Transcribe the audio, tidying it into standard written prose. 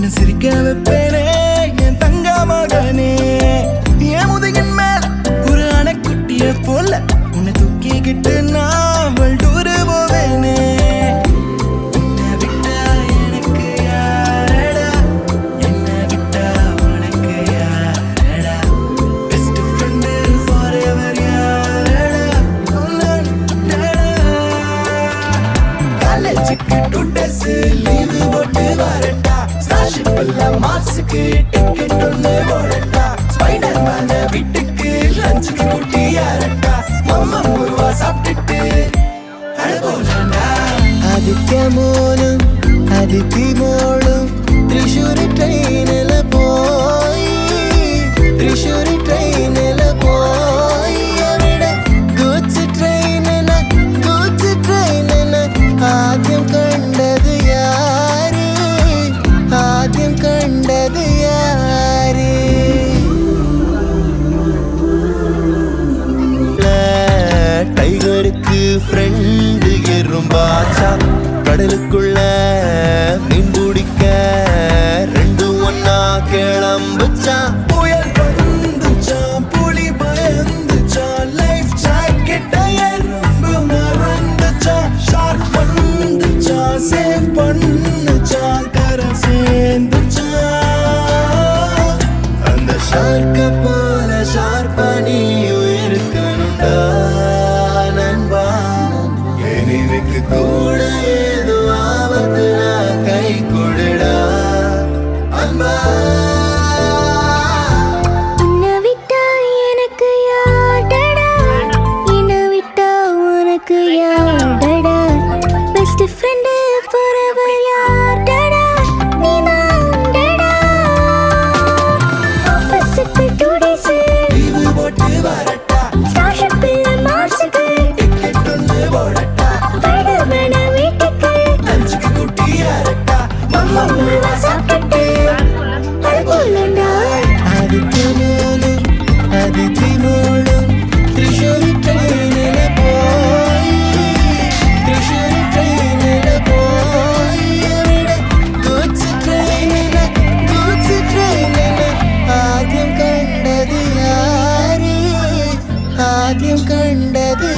உன்னை சிரிக்க வைப்பேனே என் தங்க மகனே. என் முதுகின் மேல ஒரு அணைக்குட்டிய போல உன்னை தூக்கிக்கிட்டு நான் வல்டூரு போவேனே. உன்னை விட்டா எனக்கு யாரடா, என்னை விட்டா உனக்கு யாரடா, பெஸ்ட் ஃப்ரெண்டு ஃபாரெவர் யாரடா, காலேஜுக்கு 2 days லீவு போட்டு வரட்டா, ஸ்காலர்ஷிப் எல்லாம் மார்க்ஸுக்கு டிக்கெட் ஒன்று போடட்டா, ஸ்பைடர் மேன வீட்டுக்கு லஞ்சுக்கு கூட்டி யாரட்டா, அம்மா முருவா சாப்பிட்டுட்டு அழகோலண்டா. ആദിത്യ മോനും അതിഥി മോളും തൃശ്ശൂർ ട്രെയിനിൽ പോയി, തൃശ്ശൂർ ട്രെയിനിൽ പോയി. അവിടെ ഗൂഡ്സ് ട്രെയിനിന് ആദ്യം കണ്ടത് യാര്, ആദ്യം കണ്ടത് യാര്. டைகருக்கு ஃப்ரெண்டு எறும்பாச்சா, கடலுக்குள்ள மீன் பிடிக்க 2 ஒண்ணா கிளம்புச்சா. புயல் வந்துச்சா, புலி பயந்துச்சா, லைஃப் ஜாக்கெட்ட எறும்பு மறந்துச்சா, ஷார்க் வந்துச்சா, சேவ் பண்ணுச்சா, கரை சேர்ந்துச்சா. அந்த ஷார்க்க போல ஷார்ப்பா நீயும் இருக்கணும்டா நண்பா. எனினுக்கு கூட ஏதோ ஆபத்துனா கை கொடுடா அன்பா. உன்னை விட்டா எனக்கு யாரடா, என்னை விட்டா உனக்கு யாரடா, பெஸ்ட் ஃப்ரெண்டு ஃபாரெவர் யாரடா, நீதான்டா. ஆஃபீஸுக்கு 2 days லீவு போட்டு வரட்டா, ஸ்காலர்ஷிப் இல்ல மார்க்ஸுக்கு டிக்கெட் ஒன்று போடட்டா, ஸ்பைடர் மேன வீட்டுக்கு லஞ்சுக்கு கூட்டி யாரட்டா, மம்மா முருவா சாப்பிட்டுட்டு அழகோலண்டா. ആദിത്യ മോനും അതിഥി മോളും തൃശ്ശൂർ ട്രെയിനിൽ പോയി, തൃശ്ശൂർ ട്രെയിനിൽ പോയി. അവിടെ ഗൂഡ്സ് ട്രെയിനിന് ആദ്യം കണ്ടത് യാര്, ആദ്യം കണ്ടത്